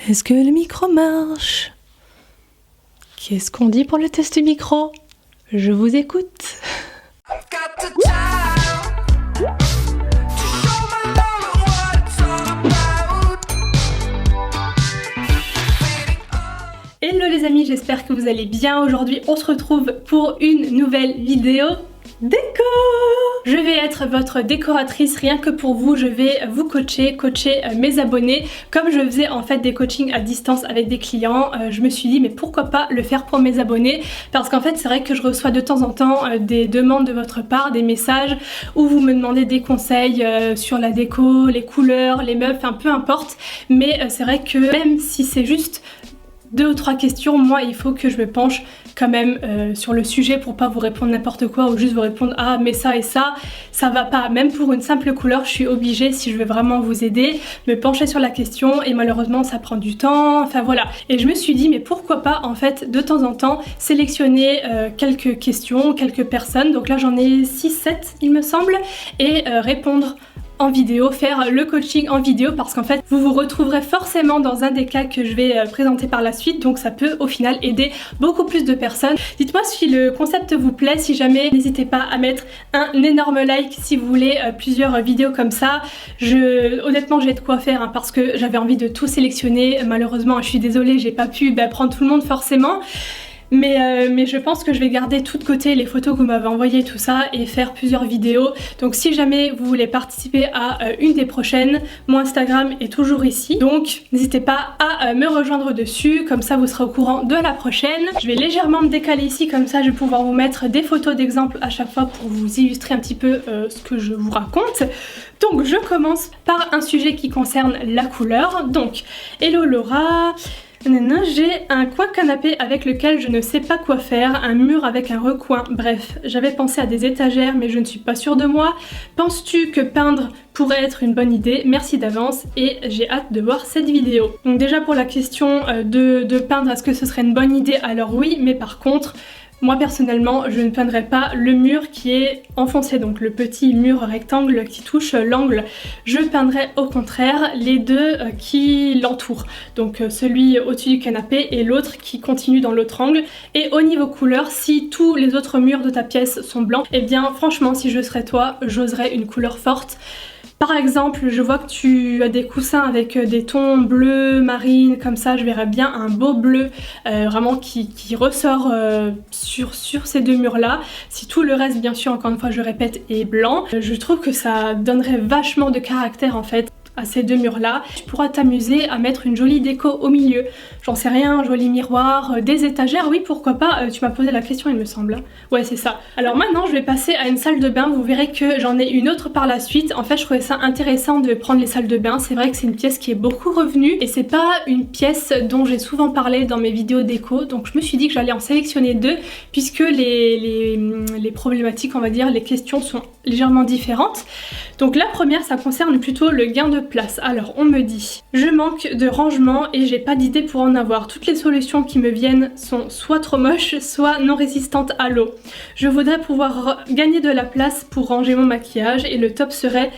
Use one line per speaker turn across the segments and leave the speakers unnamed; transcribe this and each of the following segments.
Est-ce que le micro marche? Qu'est-ce qu'on dit pour le test micro? Je vous écoute. Hello les amis, j'espère que vous allez bien. Aujourd'hui on se retrouve pour une nouvelle vidéo déco. Je vais être votre décoratrice rien que pour vous. Je vais vous coacher mes abonnés comme je faisais en fait des coachings à distance avec des clients. Je me suis dit mais pourquoi pas le faire pour mes abonnés, parce qu'en fait c'est vrai que je reçois de temps en temps des demandes de votre part, des messages où vous me demandez des conseils sur la déco, les couleurs, les meubles, enfin peu importe, mais c'est vrai que même si c'est juste 2 ou 3 questions, moi il faut que je me penche quand même sur le sujet pour pas vous répondre n'importe quoi ou juste vous répondre ah mais ça et ça va pas. Même pour une simple couleur je suis obligée, si je veux vraiment vous aider, me pencher sur la question, et malheureusement ça prend du temps, enfin voilà. Et je me suis dit mais pourquoi pas en fait de temps en temps sélectionner quelques questions, quelques personnes, donc là j'en ai 6-7 il me semble, et répondre en vidéo, faire le coaching en vidéo, parce qu'en fait vous vous retrouverez forcément dans un des cas que je vais présenter par la suite, donc ça peut au final aider beaucoup plus de personnes. Dites-moi si le concept vous plaît, si jamais n'hésitez pas à mettre un énorme like si vous voulez plusieurs vidéos comme ça. Honnêtement j'ai de quoi faire hein, parce que j'avais envie de tout sélectionner, malheureusement je suis désolée j'ai pas pu prendre tout le monde forcément. Mais je pense que je vais garder tout de côté les photos que vous m'avez envoyées, tout ça, et faire plusieurs vidéos. Donc si jamais vous voulez participer à une des prochaines, mon Instagram est toujours ici. Donc n'hésitez pas à me rejoindre dessus, comme ça vous serez au courant de la prochaine. Je vais légèrement me décaler ici, comme ça je vais pouvoir vous mettre des photos d'exemple à chaque fois pour vous illustrer un petit peu ce que je vous raconte. Donc je commence par un sujet qui concerne la couleur. Donc hello Laura, j'ai un coin canapé avec lequel je ne sais pas quoi faire, un mur avec un recoin, bref, j'avais pensé à des étagères mais je ne suis pas sûre de moi. Penses-tu que peindre pourrait être une bonne idée? Merci d'avance et j'ai hâte de voir cette vidéo. Donc déjà pour la question de peindre, est-ce que ce serait une bonne idée? Alors oui, mais par contre, moi personnellement je ne peindrai pas le mur qui est enfoncé, donc le petit mur rectangle qui touche l'angle. Je peindrai au contraire les deux qui l'entourent, donc celui au-dessus du canapé et l'autre qui continue dans l'autre angle. Et au niveau couleur, si tous les autres murs de ta pièce sont blancs, et bien franchement si je serais toi, j'oserais une couleur forte. Par exemple, je vois que tu as des coussins avec des tons bleus, marine, comme ça, je verrais bien un beau bleu vraiment qui ressort sur ces deux murs-là. Si tout le reste, bien sûr, encore une fois, je répète, est blanc, je trouve que ça donnerait vachement de caractère en fait à ces deux murs là. Tu pourras t'amuser à mettre une jolie déco au milieu, j'en sais rien, un joli miroir, des étagères, oui pourquoi pas, tu m'as posé la question il me semble. Ouais c'est ça. Alors maintenant je vais passer à une salle de bain, vous verrez que j'en ai une autre par la suite. En fait je trouvais ça intéressant de prendre les salles de bain, c'est vrai que c'est une pièce qui est beaucoup revenue et c'est pas une pièce dont j'ai souvent parlé dans mes vidéos déco, donc je me suis dit que j'allais en sélectionner deux puisque les problématiques, on va dire, les questions sont légèrement différentes. Donc la première ça concerne plutôt le gain de place. Alors on me dit je manque de rangement et j'ai pas d'idée pour en avoir. Toutes les solutions qui me viennent sont soit trop moches, soit non résistantes à l'eau. Je voudrais pouvoir gagner de la place pour ranger mon maquillage et le top serait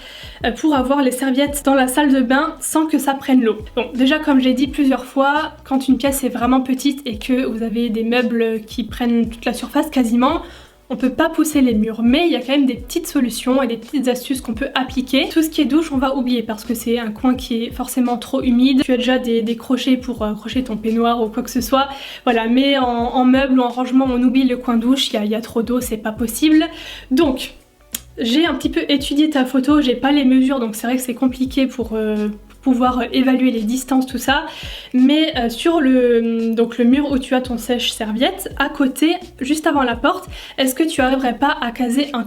pour avoir les serviettes dans la salle de bain sans que ça prenne l'eau. Bon déjà comme j'ai dit plusieurs fois, quand une pièce est vraiment petite et que vous avez des meubles qui prennent toute la surface quasiment, on peut pas pousser les murs, mais il y a quand même des petites solutions et des petites astuces qu'on peut appliquer. Tout ce qui est douche on va oublier parce que c'est un coin qui est forcément trop humide. Tu as déjà des crochets pour accrocher ton peignoir ou quoi que ce soit, voilà, mais en meuble ou en rangement on oublie le coin douche, il y a trop d'eau, c'est pas possible. Donc j'ai un petit peu étudié ta photo, j'ai pas les mesures donc c'est vrai que c'est compliqué pour pouvoir évaluer les distances, tout ça, mais sur le mur où tu as ton sèche-serviette, à côté, juste avant la porte, est-ce que tu arriverais pas à caser une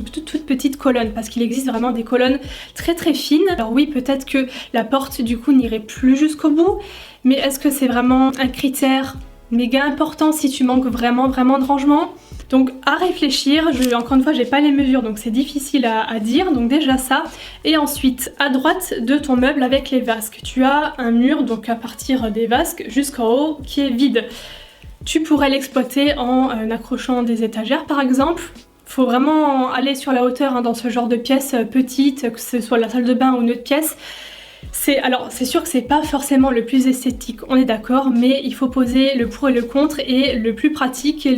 toute petite colonne, parce qu'il existe vraiment des colonnes très très fines. Alors oui, peut-être que la porte du coup n'irait plus jusqu'au bout, mais est-ce que c'est vraiment un critère méga important si tu manques vraiment de rangement? Donc à réfléchir, encore une fois j'ai pas les mesures donc c'est difficile à dire, donc déjà ça. Et ensuite à droite de ton meuble avec les vasques, tu as un mur donc à partir des vasques jusqu'en haut qui est vide. Tu pourrais l'exploiter en accrochant des étagères par exemple. Faut vraiment aller sur la hauteur hein, dans ce genre de pièces petites, que ce soit la salle de bain ou une autre pièce. Alors c'est sûr que c'est pas forcément le plus esthétique, on est d'accord, mais il faut poser le pour et le contre et le plus pratique et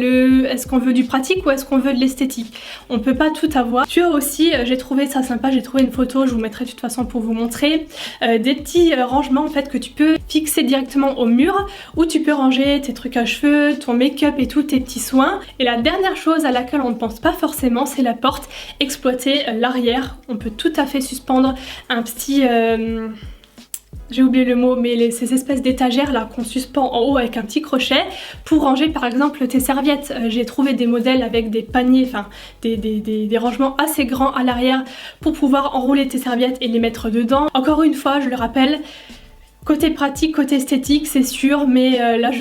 est-ce qu'on veut du pratique ou est-ce qu'on veut de l'esthétique. On peut pas tout avoir. Tu as aussi, j'ai trouvé ça sympa, j'ai trouvé une photo, je vous mettrai de toute façon pour vous montrer, des petits rangements en fait que tu peux fixer directement au mur où tu peux ranger tes trucs à cheveux, ton make-up et tous tes petits soins. Et la dernière chose à laquelle on ne pense pas forcément, c'est la porte, exploiter l'arrière. On peut tout à fait suspendre un petit... j'ai oublié le mot, mais ces espèces d'étagères là qu'on suspend en haut avec un petit crochet pour ranger par exemple tes serviettes. J'ai trouvé des modèles avec des paniers, enfin des rangements assez grands à l'arrière pour pouvoir enrouler tes serviettes et les mettre dedans. Encore une fois, je le rappelle, côté pratique, côté esthétique, c'est sûr, mais là,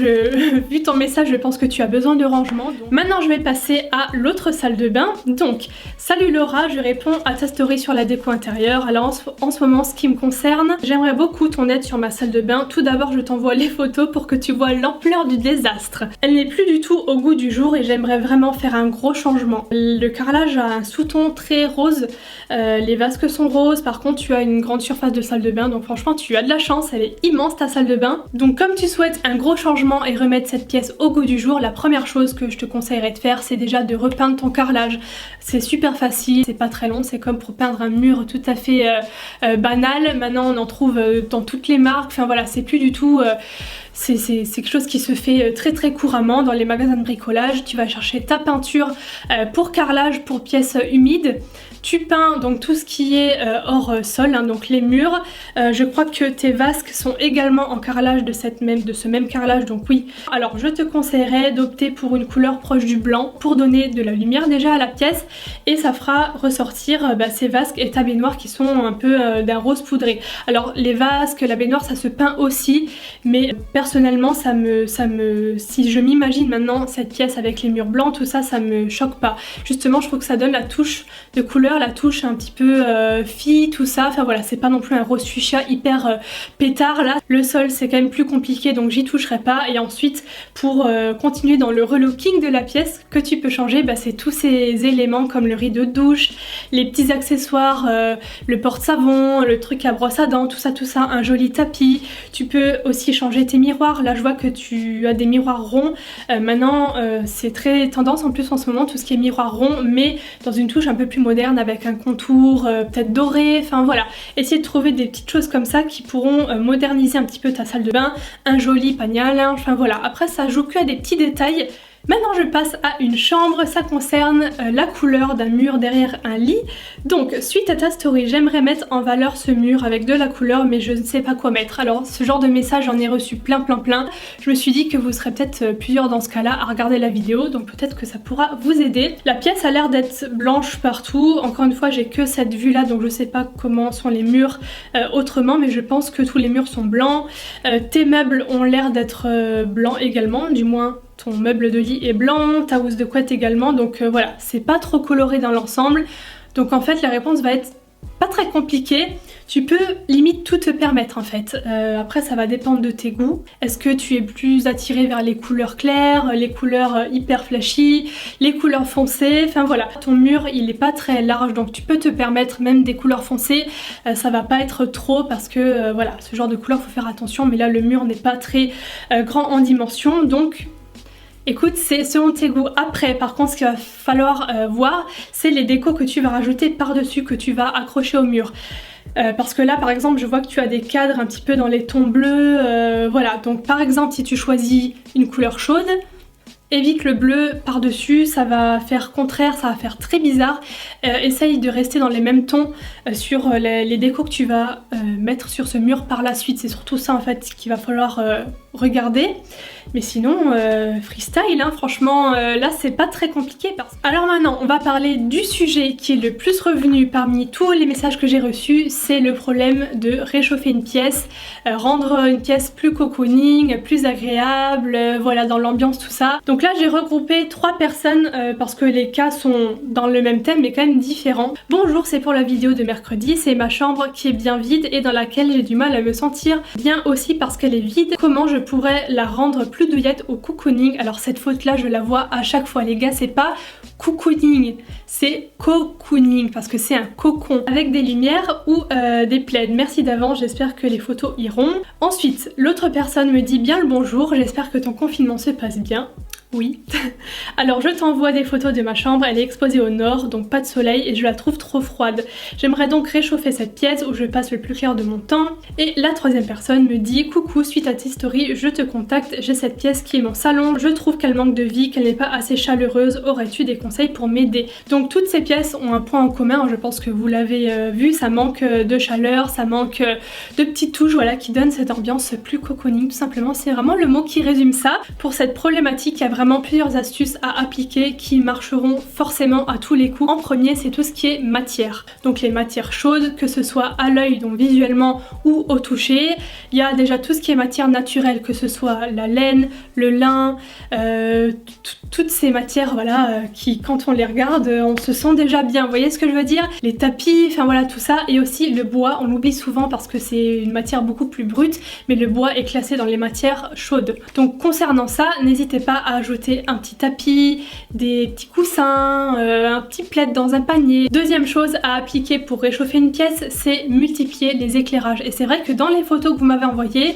vu ton message, je pense que tu as besoin de rangement. Donc. Maintenant, je vais passer à l'autre salle de bain. Donc, salut Laura, je réponds à ta story sur la déco intérieure. Alors, en ce moment, ce qui me concerne, j'aimerais beaucoup ton aide sur ma salle de bain. Tout d'abord, je t'envoie les photos pour que tu vois l'ampleur du désastre. Elle n'est plus du tout au goût du jour et j'aimerais vraiment faire un gros changement. Le carrelage a un sous-ton très rose, les vasques sont roses. Par contre, tu as une grande surface de salle de bain, donc franchement, tu as de la chance, elle est immense ta salle de bain. Donc comme tu souhaites un gros changement et remettre cette pièce au goût du jour, la première chose que je te conseillerais de faire, c'est déjà de repeindre ton carrelage. C'est super facile, c'est pas très long, c'est comme pour peindre un mur tout à fait banal. Maintenant on en trouve dans toutes les marques, enfin voilà, c'est plus du tout... c'est quelque chose qui se fait très couramment dans les magasins de bricolage. Tu vas chercher ta peinture pour carrelage, pour pièces humides. Tu peins donc tout ce qui est hors sol, hein, donc les murs. Je crois que tes vasques sont également en carrelage de ce même carrelage, donc oui. Alors je te conseillerais d'opter pour une couleur proche du blanc pour donner de la lumière déjà à la pièce et ça fera ressortir ces vasques et ta baignoire qui sont un peu d'un rose poudré. Alors les vasques, la baignoire ça se peint aussi, mais personnellement si je m'imagine maintenant cette pièce avec les murs blancs, tout ça, ça me choque pas. Justement je trouve que ça donne la touche de couleur, la touche un petit peu fille, tout ça. Enfin voilà, c'est pas non plus un rose fuchsia hyper pétard là. Le sol c'est quand même plus compliqué donc j'y toucherai pas. Et ensuite pour continuer dans le relooking de la pièce que tu peux changer, c'est tous ces éléments comme le rideau de douche, les petits accessoires, le porte-savon, le truc à brosse à dents, tout ça, un joli tapis. Tu peux aussi changer tes miroirs. Là je vois que tu as des miroirs ronds. Maintenant c'est très tendance en plus en ce moment tout ce qui est miroir rond, mais dans une touche un peu plus moderne avec un contour peut-être doré, enfin voilà. Essayez de trouver des petites choses comme ça qui pourront moderniser un petit peu ta salle de bain, un joli panier à linge, enfin voilà. Après ça joue que à des petits détails. Maintenant je passe à une chambre, ça concerne la couleur d'un mur derrière un lit. Donc suite à ta story, j'aimerais mettre en valeur ce mur avec de la couleur mais je ne sais pas quoi mettre. Alors ce genre de message j'en ai reçu plein. Je me suis dit que vous serez peut-être plusieurs dans ce cas là à regarder la vidéo, donc peut-être que ça pourra vous aider. La pièce a l'air d'être blanche partout, encore une fois j'ai que cette vue là donc je sais pas comment sont les murs autrement, mais je pense que tous les murs sont blancs. Tes meubles ont l'air d'être blancs également, du moins ton meuble de lit est blanc, ta housse de couette également, donc voilà, c'est pas trop coloré dans l'ensemble. Donc en fait la réponse va être pas très compliquée, tu peux limite tout te permettre en fait. Après ça va dépendre de tes goûts. Est-ce que tu es plus attiré vers les couleurs claires, les couleurs hyper flashy, les couleurs foncées, enfin voilà. Ton mur il est pas très large donc tu peux te permettre même des couleurs foncées, ça va pas être trop parce que voilà, ce genre de couleur faut faire attention, mais là le mur n'est pas très grand en dimension donc... Écoute, c'est selon tes goûts. Après, par contre, ce qu'il va falloir voir, c'est les décos que tu vas rajouter par-dessus, que tu vas accrocher au mur. Parce que là, par exemple, je vois que tu as des cadres un petit peu dans les tons bleus. Voilà, donc par exemple, si tu choisis une couleur chaude, évite le bleu par-dessus, ça va faire contraire, ça va faire très bizarre. Essaye de rester dans les mêmes tons sur les décos que tu vas mettre sur ce mur par la suite. C'est surtout ça en fait qu'il va falloir regarder. Mais sinon, freestyle, hein, franchement, là c'est pas très compliqué. Alors maintenant, on va parler du sujet qui est le plus revenu parmi tous les messages que j'ai reçus. C'est le problème de réchauffer une pièce, rendre une pièce plus cocooning, plus agréable, voilà, dans l'ambiance, tout ça. Donc là, j'ai regroupé 3 personnes parce que les cas sont dans le même thème mais quand même différents. Bonjour, c'est pour la vidéo de mercredi. C'est ma chambre qui est bien vide et dans laquelle j'ai du mal à me sentir bien aussi parce qu'elle est vide. Comment je pourrais la rendre plus douillette au cocooning. Alors cette faute là je la vois à chaque fois les gars, c'est pas cocooning, c'est cocooning parce que c'est un cocon avec des lumières ou des plaids. Merci d'avance, j'espère que les photos iront. Ensuite, l'autre personne me dit bien le bonjour, j'espère que ton confinement se passe bien. Oui. Alors je t'envoie des photos de ma chambre, elle est exposée au nord, donc pas de soleil et je la trouve trop froide. J'aimerais donc réchauffer cette pièce où je passe le plus clair de mon temps. Et la troisième personne me dit coucou, suite à tes stories, je te contacte, j'ai cette pièce qui est mon salon, je trouve qu'elle manque de vie, qu'elle n'est pas assez chaleureuse, aurais-tu des conseils pour m'aider? Donc toutes ces pièces ont un point en commun, je pense que vous l'avez vu, ça manque de chaleur, ça manque de petites touches voilà, qui donnent cette ambiance plus cocooning tout simplement, c'est vraiment le mot qui résume ça. Pour cette problématique, il y a vraiment plusieurs astuces à appliquer qui marcheront forcément à tous les coups. En premier, c'est tout ce qui est matière. Donc les matières chaudes, que ce soit à l'œil, donc visuellement ou au toucher. Il y a déjà tout ce qui est matière naturelle, que ce soit la laine, le lin, toutes ces matières voilà, qui quand on les regarde, on se sent déjà bien. Vous voyez ce que je veux dire? Les tapis, enfin voilà tout ça. Et aussi le bois, on l'oublie souvent parce que c'est une matière beaucoup plus brute, mais le bois est classé dans les matières chaudes. Donc concernant ça, n'hésitez pas à ajouter un petit tapis, des petits coussins, un petit plaid dans un panier. Deuxième chose à appliquer pour réchauffer une pièce, c'est multiplier les éclairages. Et c'est vrai que dans les photos que vous m'avez envoyées,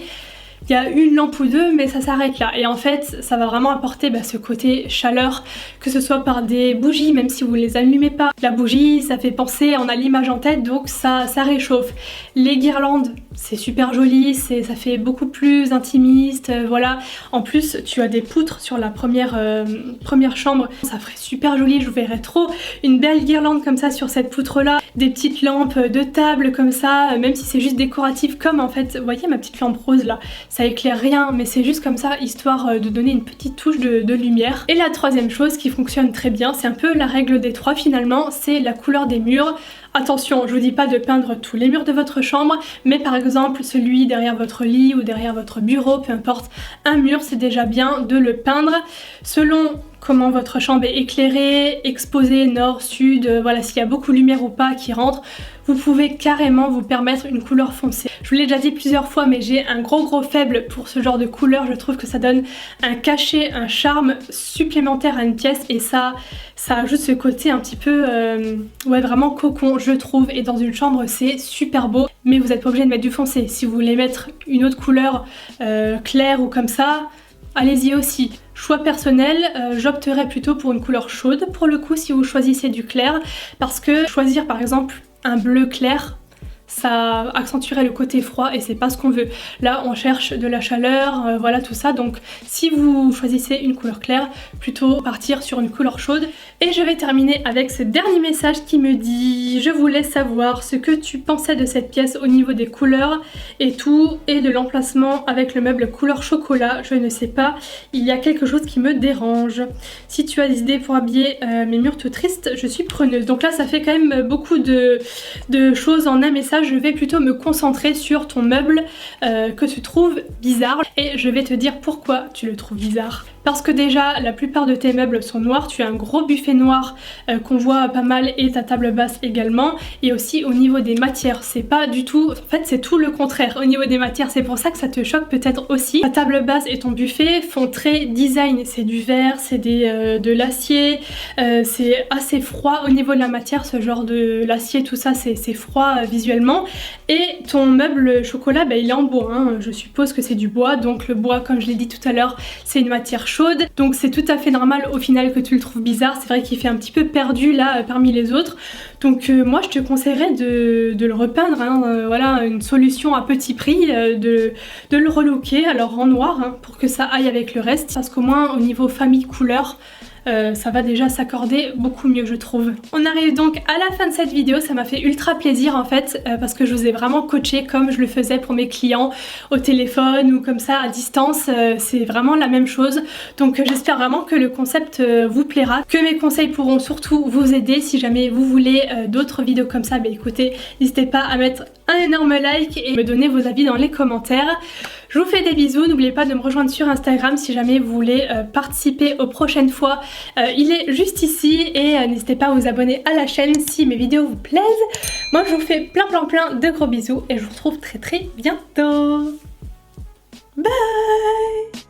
il y a une lampe ou deux mais ça s'arrête là et en fait ça va vraiment apporter ce côté chaleur, que ce soit par des bougies, même si vous les allumez pas. La bougie ça fait penser, on a l'image en tête donc ça réchauffe. Les guirlandes c'est super joli, ça fait beaucoup plus intimiste, voilà. En plus tu as des poutres sur la première chambre, ça ferait super joli, je vous verrais trop une belle guirlande comme ça sur cette poutre là, des petites lampes de table comme ça, même si c'est juste décoratif comme en fait, vous voyez ma petite lampe rose là, ça éclaire rien mais c'est juste comme ça histoire de donner une petite touche de lumière. Et la troisième chose qui fonctionne très bien, c'est un peu la règle des 3 finalement, c'est la couleur des murs. Attention, je vous dis pas de peindre tous les murs de votre chambre, mais par exemple celui derrière votre lit ou derrière votre bureau, peu importe, un mur c'est déjà bien de le peindre selon comment votre chambre est éclairée, exposée, nord, sud, voilà, s'il y a beaucoup de lumière ou pas qui rentre, vous pouvez carrément vous permettre une couleur foncée. Je vous l'ai déjà dit plusieurs fois mais j'ai un gros faible pour ce genre de couleur, je trouve que ça donne un cachet, un charme supplémentaire à une pièce et ça ajoute ce côté un petit peu, ouais vraiment cocon je trouve, et dans une chambre c'est super beau, mais vous n'êtes pas obligé de mettre du foncé. Si vous voulez mettre une autre couleur claire ou comme ça, allez-y aussi. Choix personnel, j'opterais plutôt pour une couleur chaude pour le coup si vous choisissez du clair, parce que choisir par exemple un bleu clair, ça accentuerait le côté froid et c'est pas ce qu'on veut. Là on cherche de la chaleur, voilà tout ça, donc si vous choisissez une couleur claire, plutôt partir sur une couleur chaude. Et je vais terminer avec ce dernier message qui me dit: je voulais savoir ce que tu pensais de cette pièce au niveau des couleurs et tout, et de l'emplacement avec le meuble couleur chocolat, je ne sais pas, il y a quelque chose qui me dérange. Si tu as des idées pour habiller mes murs tout tristes, je suis preneuse. Donc là ça fait quand même beaucoup de choses en un message. Je vais plutôt me concentrer sur ton meuble que tu trouves bizarre et je vais te dire pourquoi tu le trouves bizarre. Parce que déjà la plupart de tes meubles sont noirs, tu as un gros buffet noir qu'on voit pas mal et ta table basse également, et aussi au niveau des matières c'est pas du tout, en fait c'est tout le contraire au niveau des matières, c'est pour ça que ça te choque peut-être aussi. Ta table basse et ton buffet font très design, c'est du verre, c'est de l'acier, c'est assez froid au niveau de la matière, ce genre de l'acier tout ça c'est froid visuellement, et ton meuble chocolat il est en bois, hein. Je suppose que c'est du bois, donc le bois comme je l'ai dit tout à l'heure c'est une matière chaude, donc c'est tout à fait normal au final que tu le trouves bizarre. C'est vrai qu'il fait un petit peu perdu là parmi les autres, donc moi je te conseillerais de le repeindre, hein. Voilà une solution à petit prix, de le relooker alors en noir, hein, pour que ça aille avec le reste, parce qu'au moins au niveau famille couleur ça va déjà s'accorder beaucoup mieux je trouve. On arrive donc à la fin de cette vidéo, ça m'a fait ultra plaisir en fait parce que je vous ai vraiment coaché comme je le faisais pour mes clients au téléphone ou comme ça à distance, c'est vraiment la même chose, donc j'espère vraiment que le concept vous plaira, que mes conseils pourront surtout vous aider. Si jamais vous voulez d'autres vidéos comme ça, écoutez, n'hésitez pas à mettre un énorme like et me donner vos avis dans les commentaires. Je vous fais des bisous, n'oubliez pas de me rejoindre sur Instagram si jamais vous voulez participer aux prochaines fois. Il est juste ici, et n'hésitez pas à vous abonner à la chaîne si mes vidéos vous plaisent. Moi je vous fais plein de gros bisous et je vous retrouve très bientôt. Bye!